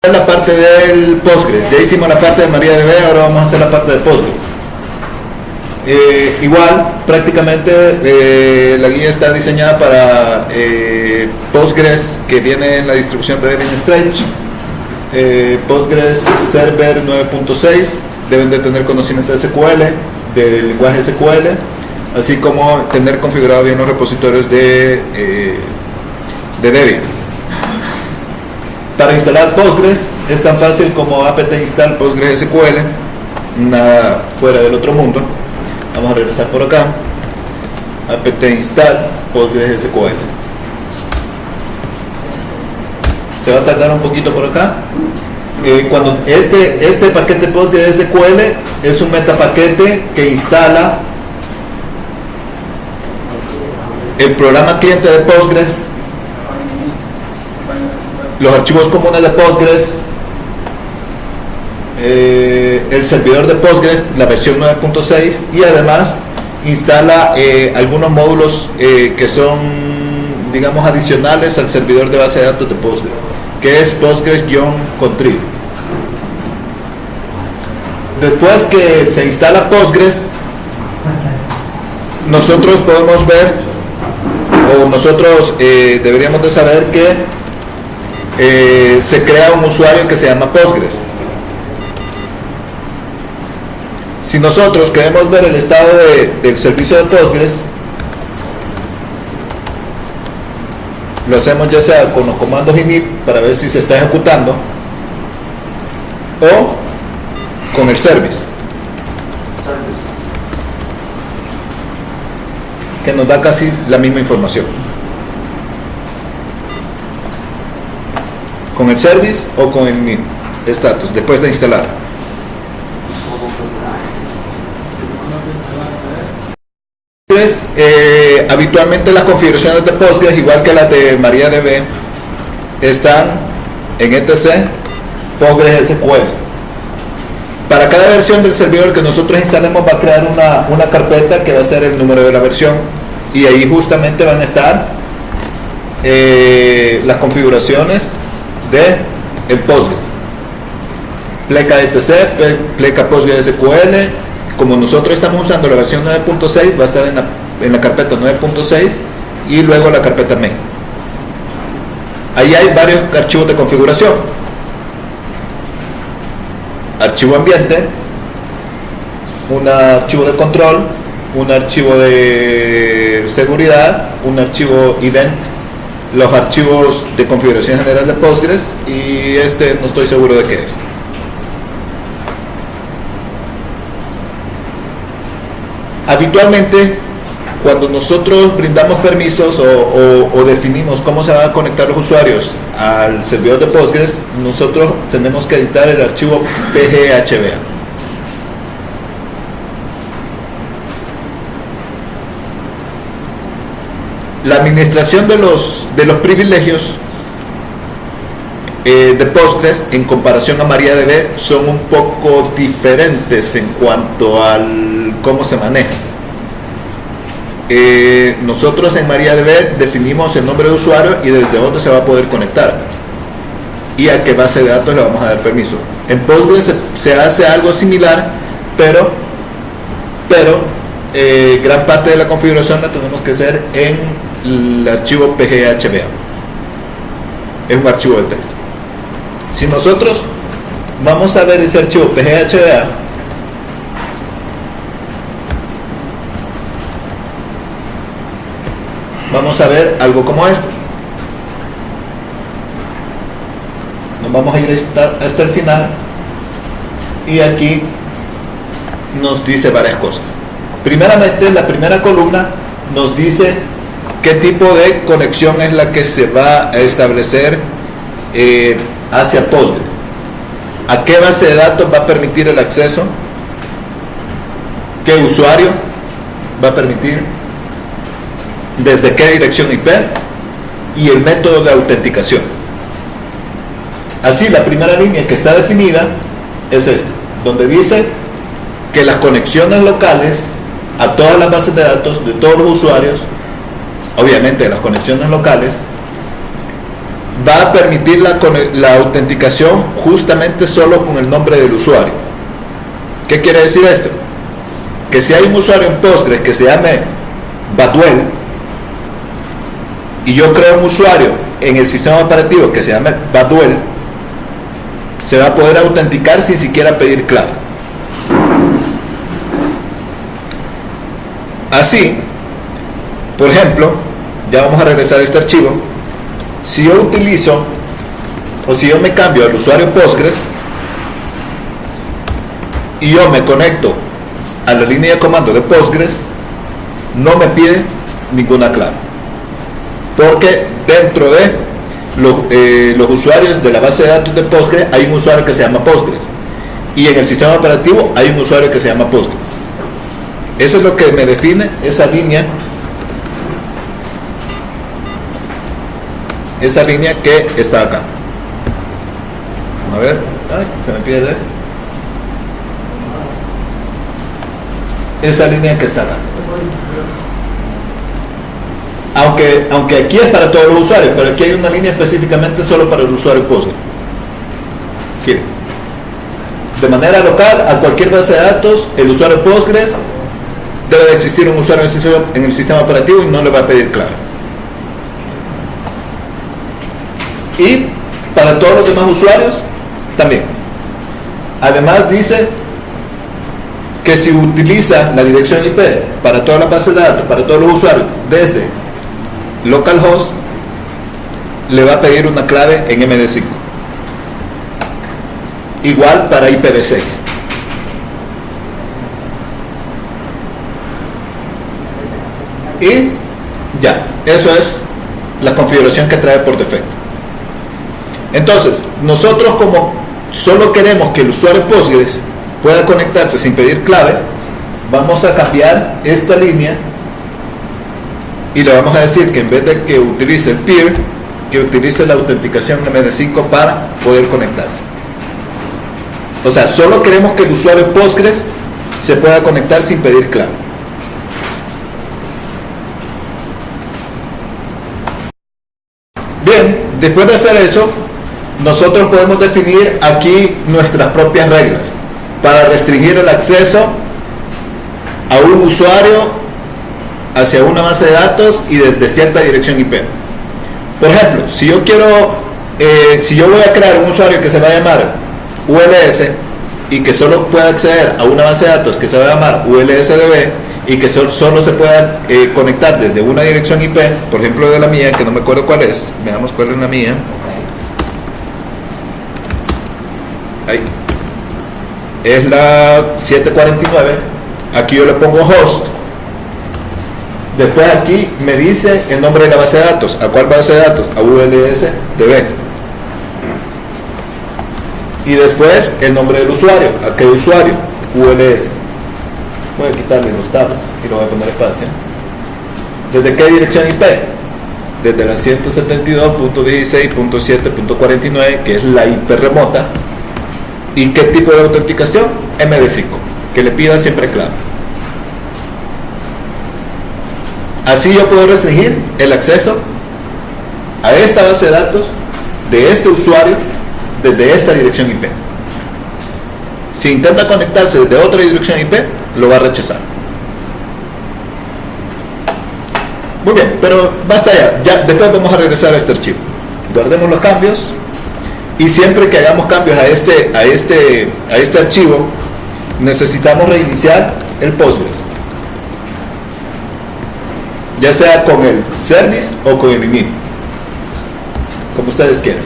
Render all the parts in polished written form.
La parte del Postgres, ya hicimos la parte de MariaDB, ahora vamos a hacer la parte de Postgres. Igual, prácticamente la guía está diseñada para Postgres que viene en la distribución de Debian Stretch, Postgres Server 9.6, deben de tener conocimiento de SQL, del lenguaje SQL, así como tener configurado bien los repositorios de Debian. Para instalar Postgres es tan fácil como apt install Postgres SQL, nada fuera del otro mundo. Vamos a regresar por acá, apt install Postgres SQL. Se va a tardar un poquito por acá. Cuando este paquete Postgres SQL es un metapaquete que instala el programa cliente de Postgres, los archivos comunes de Postgres, el servidor de Postgres, la versión 9.6, y además instala algunos módulos que son, digamos, adicionales al servidor de base de datos de Postgres, que es Postgres-Contrib. Después que se instala Postgres, nosotros podemos ver, o nosotros deberíamos de saber que se crea un usuario que se llama Postgres. Si nosotros queremos ver el estado del servicio de Postgres, lo hacemos ya sea con los comandos init para ver si se está ejecutando, o con el service, que nos da casi la misma información. Con el service o con el init status después de instalar. Entonces, habitualmente las configuraciones de Postgres, igual que las de MariaDB, están en etc Postgres SQL. Para cada versión del servidor que nosotros instalemos va a crear una carpeta que va a ser el número de la versión, y ahí justamente van a estar las configuraciones de el Postgres, pleca etc, pleca Postgres SQL. Como nosotros estamos usando la versión 9.6, va a estar en la carpeta 9.6 y luego la carpeta main. Ahí hay varios archivos de configuración: archivo ambiente, un archivo de control, un archivo de seguridad, un archivo ident, los archivos de configuración general de Postgres, y no estoy seguro de qué es. Habitualmente, cuando nosotros brindamos permisos o definimos cómo se van a conectar los usuarios al servidor de Postgres, nosotros tenemos que editar el archivo PGHBA. La administración de los privilegios de Postgres en comparación a MariaDB son un poco diferentes en cuanto al cómo se maneja. Nosotros en MariaDB definimos el nombre de usuario y desde dónde se va a poder conectar y a qué base de datos le vamos a dar permiso. En Postgres se hace algo similar, pero gran parte de la configuración la tenemos que hacer en el archivo PGHBA. Es un archivo de texto. Si nosotros vamos a ver ese archivo PGHBA, vamos a ver algo como esto. Nos vamos a ir hasta el final, y aquí nos dice varias cosas. Primeramente, la primera columna nos dice qué tipo de conexión es la que se va a establecer hacia Postgres, a qué base de datos va a permitir el acceso, qué usuario va a permitir, desde qué dirección IP y el método de autenticación. Así, la primera línea que está definida es esta, donde dice que las conexiones locales a todas las bases de datos de todos los usuarios, obviamente las conexiones locales, va a permitir la autenticación justamente solo con el nombre del usuario. ¿Qué quiere decir esto? Que si hay un usuario en Postgres que se llame Badwell y yo creo un usuario en el sistema operativo que se llame Badwell, se va a poder autenticar sin siquiera pedir clave. Así, por ejemplo, ya vamos a regresar a este archivo. Si yo utilizo o si yo me cambio al usuario Postgres y yo me conecto a la línea de comando de Postgres, no me pide ninguna clave, porque dentro de los usuarios de la base de datos de Postgres hay un usuario que se llama Postgres y en el sistema operativo hay un usuario que se llama Postgres. Eso es lo que me define esa línea que está acá. A ver, ay, se me pierde. Esa línea que está acá. Aunque aquí es para todos los usuarios, pero aquí hay una línea específicamente solo para el usuario Postgres. ¿Quiere? De manera local, a cualquier base de datos, el usuario Postgres debe de existir un usuario en el sistema operativo y no le va a pedir clave. Y para todos los demás usuarios también. Además dice que si utiliza la dirección IP para todas las bases de datos, para todos los usuarios desde localhost, le va a pedir una clave en MD5. Igual para IPv6. Y ya, eso es la configuración que trae por defecto. Entonces, nosotros como solo queremos que el usuario Postgres pueda conectarse sin pedir clave, vamos a cambiar esta línea y le vamos a decir que en vez de que utilice el peer, que utilice la autenticación MD5 para poder conectarse. O sea, solo queremos que el usuario Postgres se pueda conectar sin pedir clave. Bien, después de hacer eso, nosotros podemos definir aquí nuestras propias reglas para restringir el acceso a un usuario hacia una base de datos y desde cierta dirección IP. Por ejemplo, si yo voy a crear un usuario que se va a llamar ULS y que solo pueda acceder a una base de datos que se va a llamar ULSDB y que solo se pueda conectar desde una dirección IP, por ejemplo de la mía, que no me acuerdo cuál es, veamos cuál es la mía. Ahí. Es la 749. Aquí yo le pongo host. Después aquí me dice el nombre de la base de datos. ¿A cuál base de datos? A ULSDB. Y después el nombre del usuario. ¿A qué usuario? ULS. Voy a quitarle los tabs y lo voy a poner espacio. ¿Desde qué dirección IP? Desde la 172.16.7.49, que es la IP remota. ¿Y qué tipo de autenticación? MD5, que le pida siempre clave. Así yo puedo restringir el acceso a esta base de datos de este usuario desde esta dirección IP. Si intenta conectarse desde otra dirección IP, lo va a rechazar. Muy bien, pero basta ya. Después vamos a regresar a este archivo. Guardemos los cambios. Y siempre que hagamos cambios a este archivo, necesitamos reiniciar el Postgres, ya sea con el service o con el init, como ustedes quieran.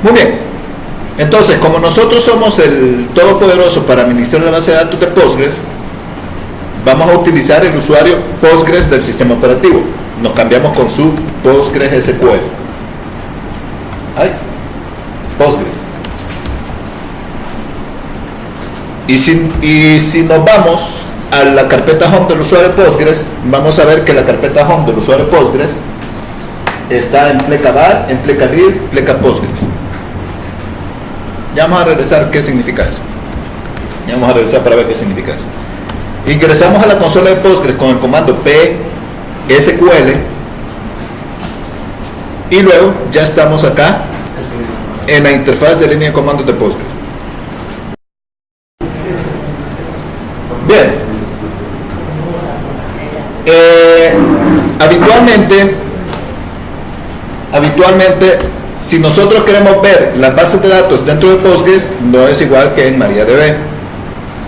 Muy bien. Entonces, como nosotros somos el todopoderoso para administrar la base de datos de Postgres, vamos a utilizar el usuario Postgres del sistema operativo. Nos cambiamos con su Postgres SQL. Postgres. Y si nos vamos a la carpeta home del usuario Postgres, vamos a ver que la carpeta home del usuario Postgres está en pleca var, en pleca read, pleca postgres. Ya vamos a regresar qué significa eso. Ya vamos a regresar para ver qué significa eso. Ingresamos a la consola de Postgres con el comando psql y luego ya estamos acá en la interfaz de línea de comandos de Postgres. Bien. Habitualmente, si nosotros queremos ver las bases de datos dentro de Postgres, no es igual que en MariaDB.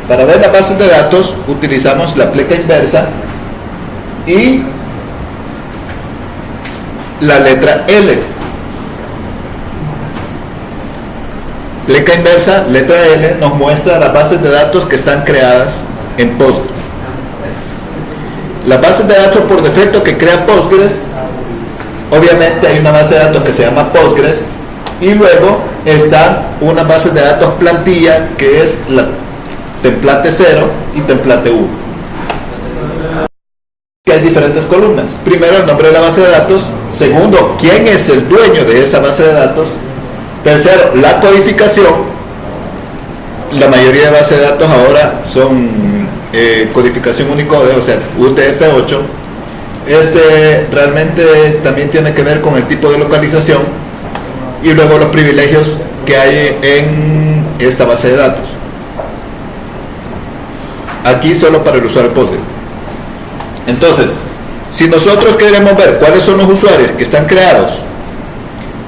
Para ver las bases de datos, utilizamos la pleca inversa y la letra L. Pleca inversa, letra L, nos muestra las bases de datos que están creadas en Postgres. Las bases de datos por defecto que crea Postgres, obviamente hay una base de datos que se llama Postgres y luego está una base de datos plantilla que es la template 0 y template 1. Que hay diferentes columnas. Primero, el nombre de la base de datos. Segundo, quién es el dueño de esa base de datos. Tercero, la codificación. La mayoría de bases de datos ahora son codificación Unicode, o sea, UTF-8. Realmente también tiene que ver con el tipo de localización y luego los privilegios que hay en esta base de datos. Aquí solo para el usuario Postgres. Entonces, si nosotros queremos ver cuáles son los usuarios que están creados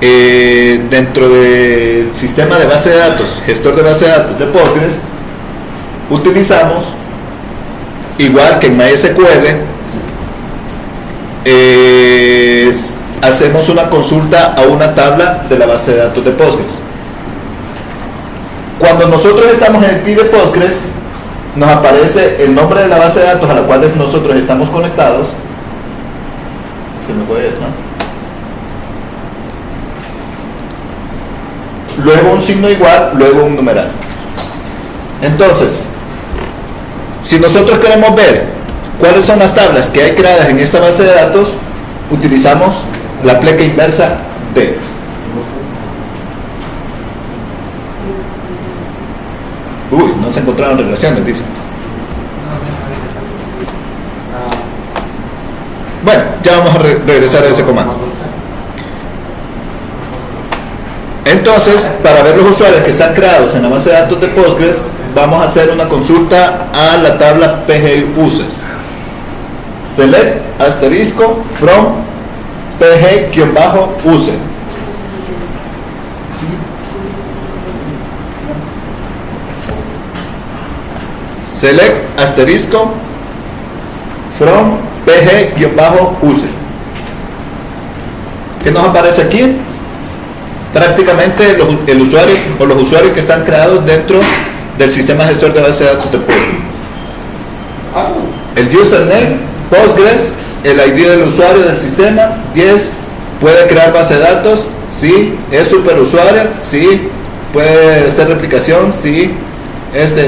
dentro del sistema de base de datos, gestor de base de datos de Postgres, utilizamos, igual que en MySQL, hacemos una consulta a una tabla de la base de datos de Postgres. Cuando nosotros estamos en el PID de Postgres, nos aparece el nombre de la base de datos a la cual nosotros estamos conectados. Se me fue esta. Luego un signo igual, luego un numeral. Entonces, si nosotros queremos ver cuáles son las tablas que hay creadas en esta base de datos, utilizamos la pleca inversa D. Uy, no se encontraron relaciones, dice. Bueno, ya vamos a regresar a ese comando. Entonces, para ver los usuarios que están creados en la base de datos de Postgres, vamos a hacer una consulta a la tabla pg-users. Select asterisco from pg-user. Select asterisco from pg-user. ¿Qué nos aparece aquí? Prácticamente el usuario o los usuarios que están creados dentro del sistema gestor de base de datos de Postgres. El username, Postgres, el ID del usuario del sistema, 10, puede crear base de datos, sí, es superusuario, sí, puede hacer replicación, sí,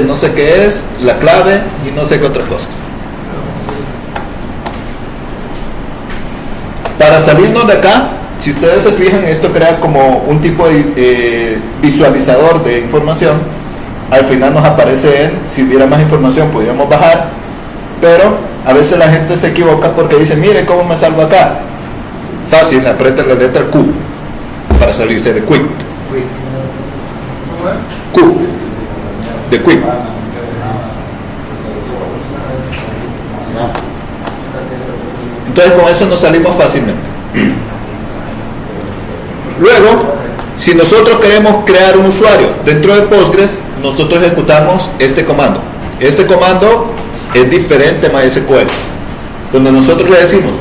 no sé qué es, la clave y no sé qué otras cosas. Para salirnos de acá, si ustedes se fijan, esto crea como un tipo de visualizador de información. Al final nos aparece si hubiera más información podríamos bajar, pero a veces la gente se equivoca porque dice, mire cómo me salgo acá. Fácil, aprieta la letra Q para salirse de Quick. Q de Quick. Entonces con eso nos salimos fácilmente. Luego, si nosotros queremos crear un usuario dentro de Postgres, nosotros ejecutamos este comando. Este comando es diferente a MySQL, donde nosotros le decimos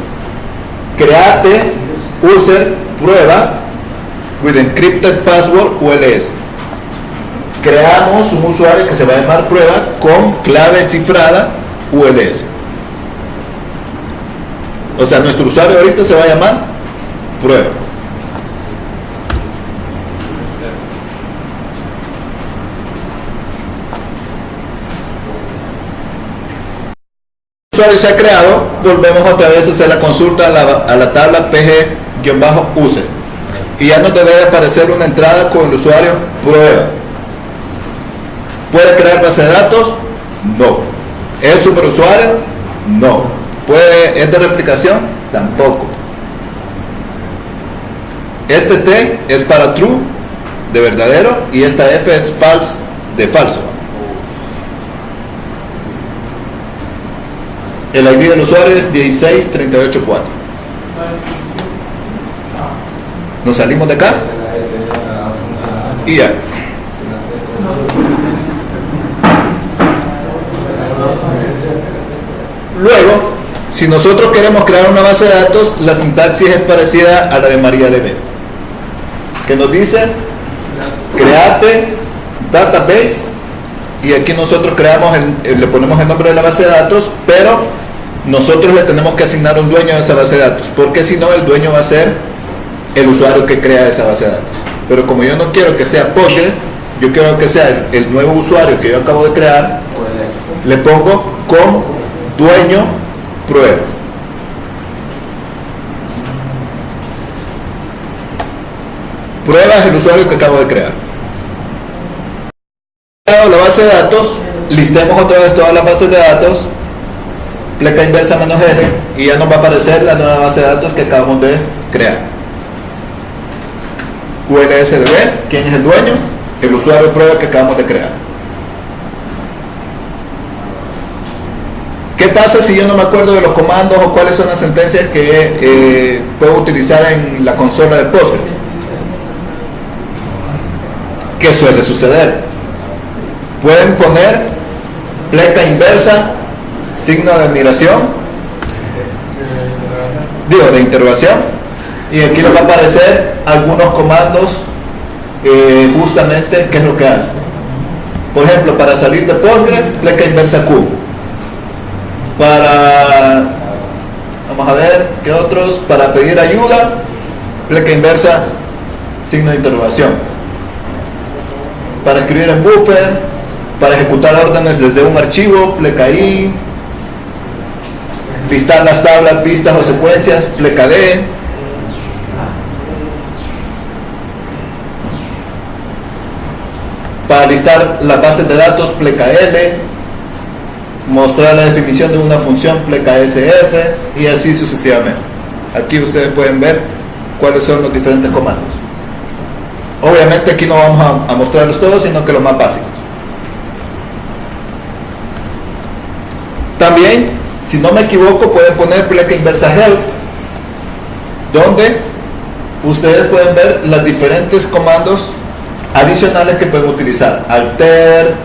create user prueba with encrypted password ULS. Creamos un usuario que se va a llamar prueba con clave cifrada ULS. O sea, nuestro usuario ahorita se va a llamar prueba. El usuario se ha creado, volvemos otra vez a hacer la consulta a la tabla pg use. Y ya nos debe de aparecer una entrada con el usuario prueba. ¿Puede crear base de datos? No. ¿Es superusuario? No. ¿Es de replicación? Tampoco. Este T es para true, de verdadero, y esta F es false, de falso. El ID del usuario es 16384. Nos salimos de acá y ya. Luego, si nosotros queremos crear una base de datos, la sintaxis es parecida a la de MariaDB, que nos dice create database, y aquí nosotros creamos le ponemos el nombre de la base de datos, pero nosotros le tenemos que asignar un dueño a esa base de datos, porque si no, el dueño va a ser el usuario que crea esa base de datos. Pero como yo no quiero que sea Postgres, yo quiero que sea el nuevo usuario que yo acabo de crear, le pongo con dueño prueba. Prueba es el usuario que acabo de crear. La base de datos, listemos otra vez todas las bases de datos, pleca inversa menos L, y ya nos va a aparecer la nueva base de datos que acabamos de crear. ULSDB, ¿quién es el dueño? El usuario prueba que acabamos de crear. ¿Qué pasa si yo no me acuerdo de los comandos o cuáles son las sentencias que puedo utilizar en la consola de Postgres? ¿Qué suele suceder? Pueden poner pleca inversa, signo de admiración, de interrogación, y aquí les va a aparecer algunos comandos justamente qué es lo que hace. Por ejemplo, para salir de Postgres, pleca inversa Q. Vamos a ver, ¿qué otros? Para pedir ayuda, pleca inversa, signo de interrogación. Para escribir en buffer, para ejecutar órdenes desde un archivo, pleca I. Listar las tablas, pistas o secuencias, pleca D. Para listar las bases de datos, pleca L. Mostrar la definición de una función, pleca SF, y así sucesivamente. Aquí ustedes pueden ver cuáles son los diferentes comandos. Obviamente aquí no vamos a mostrarlos todos, sino que los más básicos. También, si no me equivoco, pueden poner pleca inversa help, donde ustedes pueden ver los diferentes comandos adicionales que pueden utilizar: alter,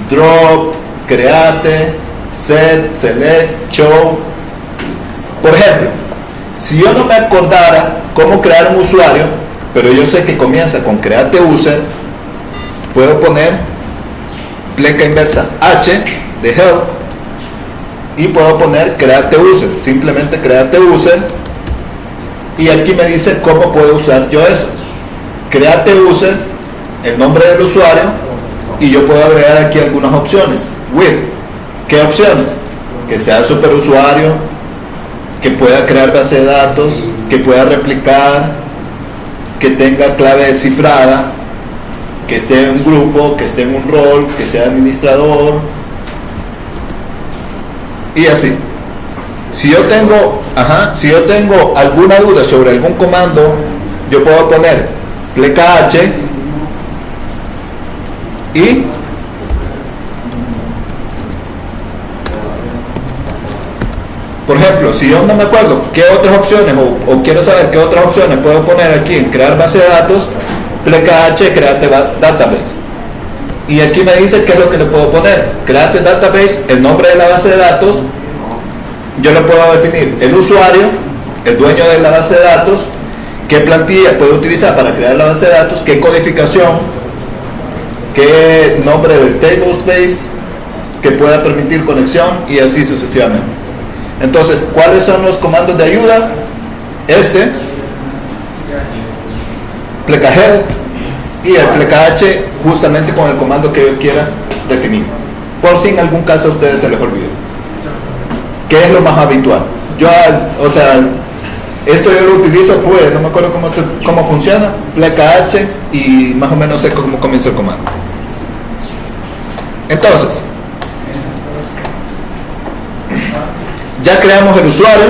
drop, create, set, select, show. Por ejemplo, si yo no me acordara cómo crear un usuario, pero yo sé que comienza con create user, puedo poner pleca inversa h de help y puedo poner create user, simplemente create user, y aquí me dice cómo puedo usar yo eso. Create user, el nombre del usuario, y yo puedo agregar aquí algunas opciones. With, ¿qué opciones? Que sea superusuario, que pueda crear base de datos, que pueda replicar, que tenga clave descifrada, que esté en un grupo, que esté en un rol, que sea administrador, y así. Si yo tengo alguna duda sobre algún comando, yo puedo poner pleca h y por ejemplo, si yo no me acuerdo qué otras opciones o quiero saber qué otras opciones puedo poner aquí en crear base de datos, pleca h create database, y aquí me dice qué es lo que le puedo poner. Create database, el nombre de la base de datos, yo le puedo definir el usuario, el dueño de la base de datos, qué plantilla puede utilizar para crear la base de datos, qué codificación, qué nombre del tablespace que pueda permitir conexión, y así sucesivamente. Entonces, ¿cuáles son los comandos de ayuda? Pleca help, y el pleca h justamente con el comando que yo quiera definir, por si en algún caso a ustedes se les olvide, que es lo más habitual. Esto yo lo utilizo, pues, no me acuerdo cómo funciona, pleca H y más o menos sé cómo comienza el comando. Entonces, ya creamos el usuario,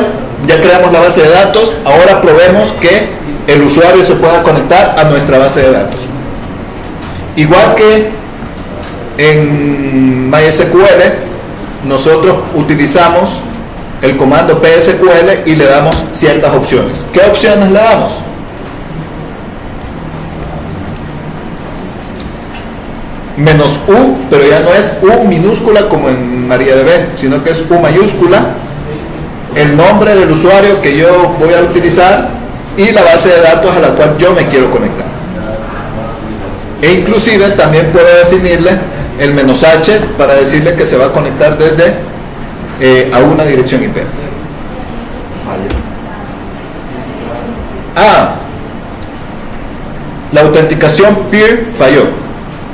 ya creamos la base de datos, ahora probemos que el usuario se pueda conectar a nuestra base de datos. Igual que en MySQL, nosotros utilizamos el comando PSQL y le damos ciertas opciones. ¿Qué opciones le damos? -U, pero ya no es U minúscula como en MariaDB, sino que es U mayúscula, el nombre del usuario que yo voy a utilizar y la base de datos a la cual yo me quiero conectar. E inclusive también puedo definirle el "-h" para decirle que se va a conectar desde a una dirección IP. La autenticación peer falló,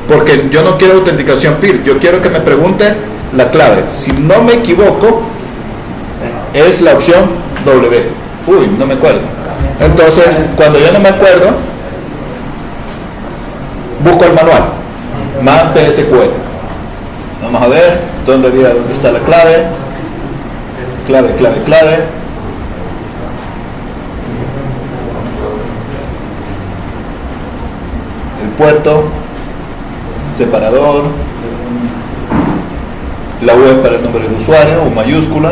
porque yo no quiero autenticación peer, yo quiero que me pregunte la clave. Si no me equivoco, es la opción W. Uy, no me acuerdo. Entonces, cuando yo no me acuerdo, busco el manual, más PSQL. Vamos a ver dónde está la clave. Clave. El puerto, separador, la U es para el nombre del usuario, U mayúscula,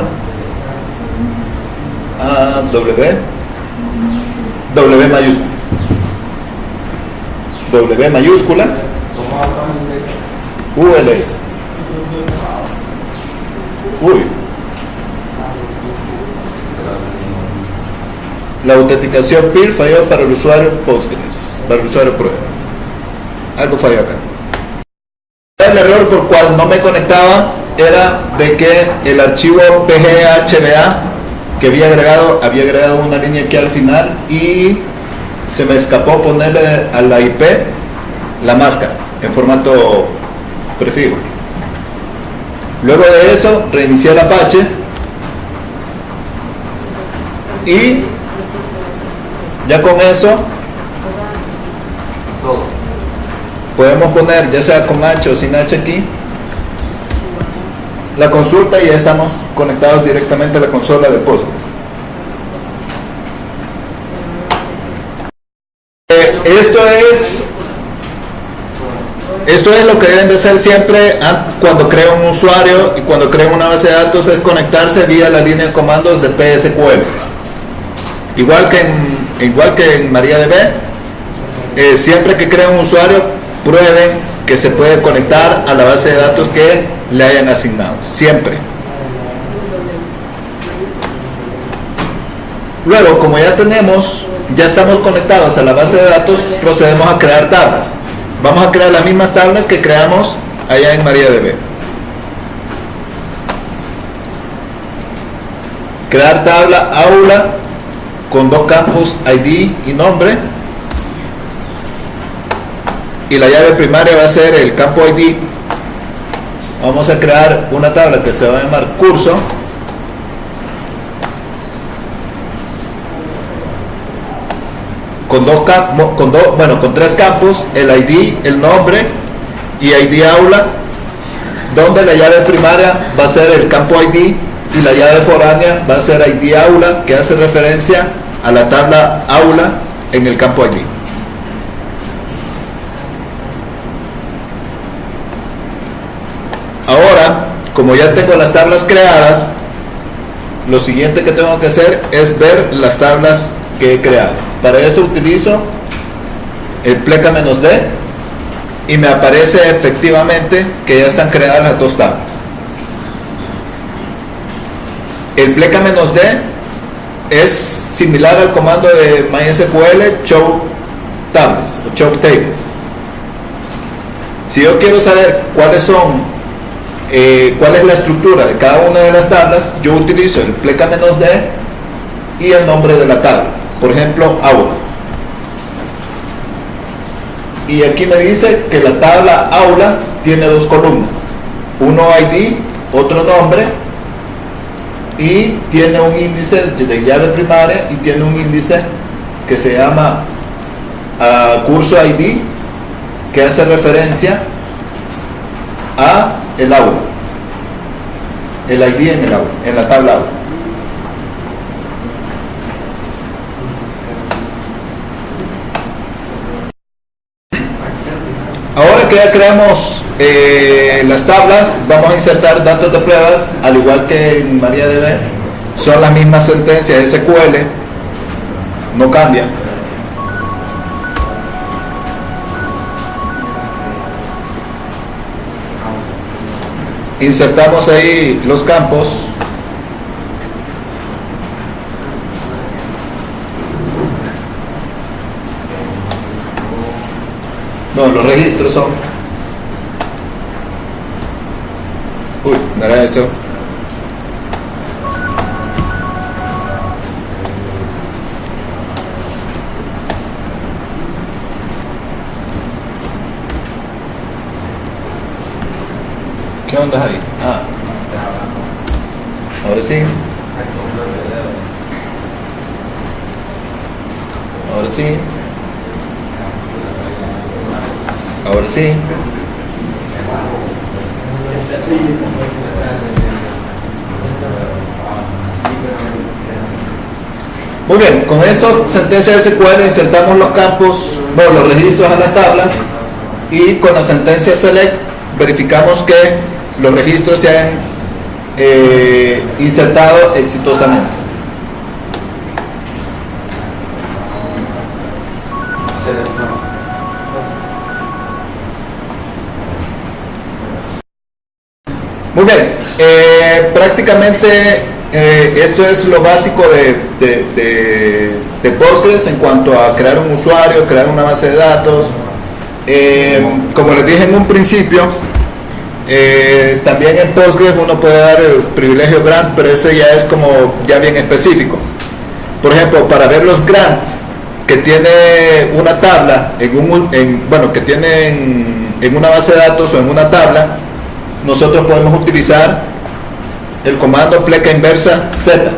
W mayúscula, ULS. Uy. La autenticación peer falló para el usuario Postgres, para el usuario prueba. Algo falló acá. El error por cual no me conectaba era de que el archivo PGHBA que había agregado una línea aquí al final y se me escapó ponerle a la IP la máscara en formato prefijo. Luego de eso reinicié el Apache y ya con eso podemos poner, ya sea con H o sin H aquí, la consulta y ya estamos conectados directamente a la consola de Postgres. Esto es lo que deben de hacer siempre cuando creen un usuario y cuando creen una base de datos, es conectarse vía la línea de comandos de PSQL. Igual que en MariaDB, siempre que creen un usuario, prueben que se puede conectar a la base de datos que le hayan asignado, siempre. Luego, como ya estamos conectados a la base de datos, procedemos a crear tablas. Vamos a crear las mismas tablas que creamos allá en MariaDB. Crear tabla aula con dos campos ID y nombre, y la llave primaria va a ser el campo ID. Vamos a crear una tabla que se va a llamar curso, con tres campos, el ID, el nombre y ID aula, donde la llave primaria va a ser el campo ID y la llave foránea va a ser ID aula, que hace referencia a la tabla aula en el campo ID. Ahora, como ya tengo las tablas creadas, lo siguiente que tengo que hacer es ver las tablas que he creado. Para eso utilizo el pleca-d y me aparece efectivamente que ya están creadas las dos tablas. El pleca-d es similar al comando de MySQL show tables o show tables. Si yo quiero saber cuál es la estructura de cada una de las tablas, yo utilizo el pleca-d y el nombre de la tabla. Por ejemplo, aula. Y aquí me dice que la tabla aula tiene dos columnas, uno ID, otro nombre, y tiene un índice de llave primaria y tiene un índice que se llama curso ID, que hace referencia a el aula, el ID en el aula, en la tabla aula. Ahora que ya creamos las tablas, vamos a insertar datos de pruebas, al igual que en MariaDB. Son las mismas sentencias SQL, no cambian. Insertamos ahí los campos. No, los registros son. Uy, no era eso. ¿Qué onda ahí? Ahora sí. Ahora sí. Ahora sí. Muy bien, con esto, sentencia SQL, insertamos los campos, bueno, los registros a las tablas, y con la sentencia select verificamos que los registros se han insertado exitosamente. Muy bien, prácticamente esto es lo básico de Postgres en cuanto a crear un usuario, crear una base de datos. Como les dije en un principio, también en Postgres uno puede dar el privilegio grant, pero eso ya es como ya bien específico. Por ejemplo, para ver los grants que tiene una tabla que tienen en una base de datos o en una tabla, nosotros podemos utilizar el comando pleca inversa Z.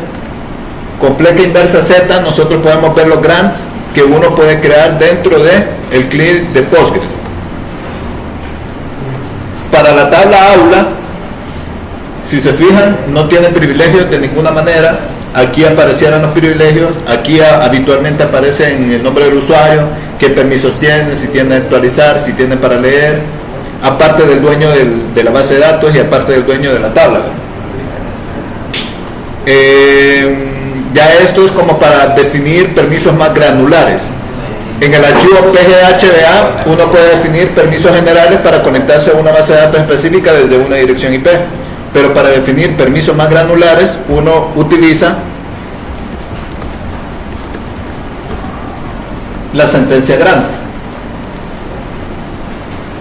Con pleca inversa Z nosotros podemos ver los grants que uno puede crear dentro de el CLI de Postgres. Para la tabla aula, si se fijan, no tiene privilegios de ninguna manera. Aquí aparecieran los privilegios, aquí habitualmente aparece en el nombre del usuario, qué permisos tiene, si tiene actualizar, si tiene para leer, aparte del dueño de la base de datos y aparte del dueño de la tabla. Ya esto es como para definir permisos más granulares. En el archivo PGHBA uno puede definir permisos generales para conectarse a una base de datos específica desde una dirección IP, pero para definir permisos más granulares uno utiliza la sentencia grant.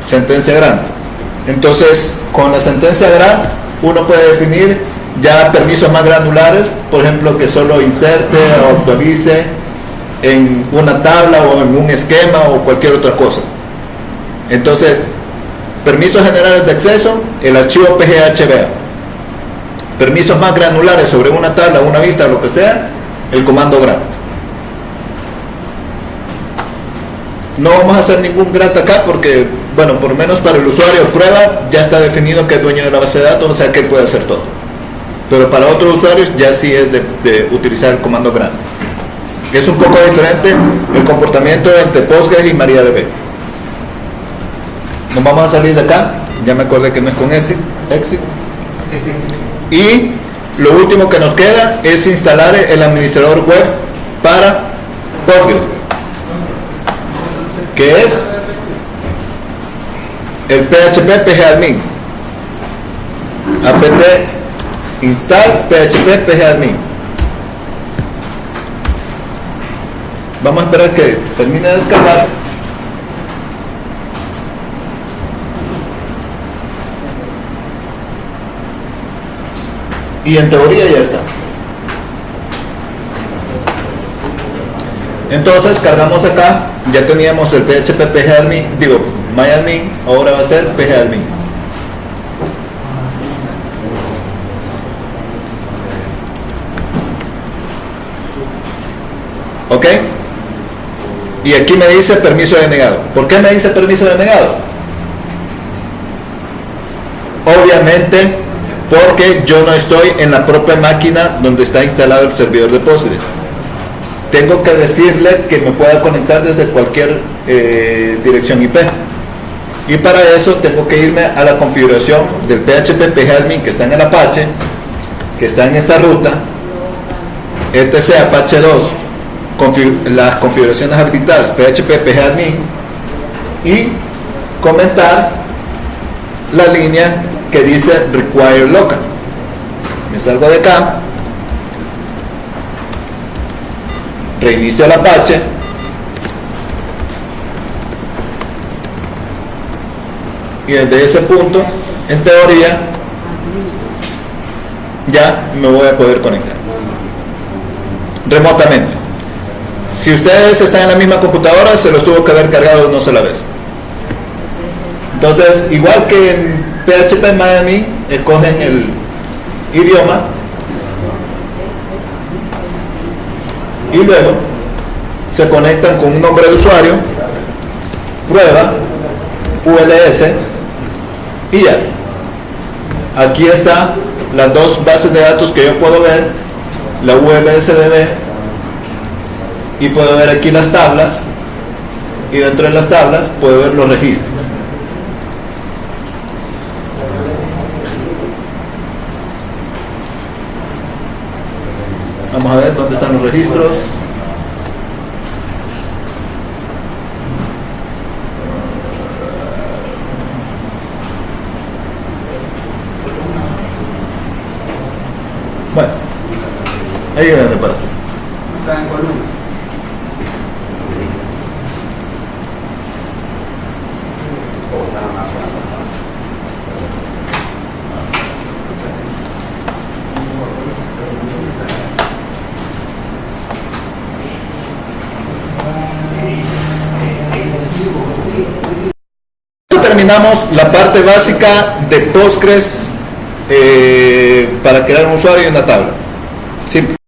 Sentencia grant. Entonces, con la sentencia grant uno puede definir ya permisos más granulares, por ejemplo, que solo inserte o actualice en una tabla o en un esquema o cualquier otra cosa. Entonces, permisos generales de acceso, el archivo PGHBA. Permisos más granulares sobre una tabla, una vista, lo que sea, el comando grant. No vamos a hacer ningún grant acá porque, bueno, por lo menos para el usuario prueba ya está definido que es dueño de la base de datos, o sea que él puede hacer todo. Pero para otros usuarios ya sí es de utilizar el comando grant. Es un poco diferente el comportamiento entre Postgres y MariaDB. Nos vamos a salir de acá, ya me acordé que no es con exit. Y lo último que nos queda es instalar el administrador web para Postgres, que es el PHP pgadmin. apt install PHP pgadmin. Vamos a esperar que termine de descargar. Y en teoría ya está. Entonces cargamos acá, ya teníamos el PHP pgadmin, myadmin, ahora va a ser pgadmin. ¿Ok? Y aquí me dice permiso denegado. ¿Por qué me dice permiso denegado? Obviamente porque yo no estoy en la propia máquina donde está instalado el servidor de Postgres. Tengo que decirle que me pueda conectar desde cualquier dirección IP. Y para eso tengo que irme a la configuración del PHP pgadmin que está en el Apache, que está en esta ruta, etc Apache 2, las configuraciones habilitadas PHP pgadmin, y comentar la línea que dice require local. Me salgo de acá, reinicio el Apache, y desde ese punto, en teoría, ya me voy a poder conectar remotamente. Si ustedes están en la misma computadora, se los tuvo que haber cargado una sola vez. Entonces, igual que en PHP Miami, escogen el idioma y luego se conectan con un nombre de usuario, prueba, ULS, y ya. Aquí están las dos bases de datos que yo puedo ver, la ULSDB, y puedo ver aquí las tablas, y dentro de las tablas puedo ver los registros. Vamos a ver dónde están los registros. Bueno, ahí es donde pasa. Está en columna. Terminamos la parte básica de Postgres para crear un usuario y una tabla. Simple.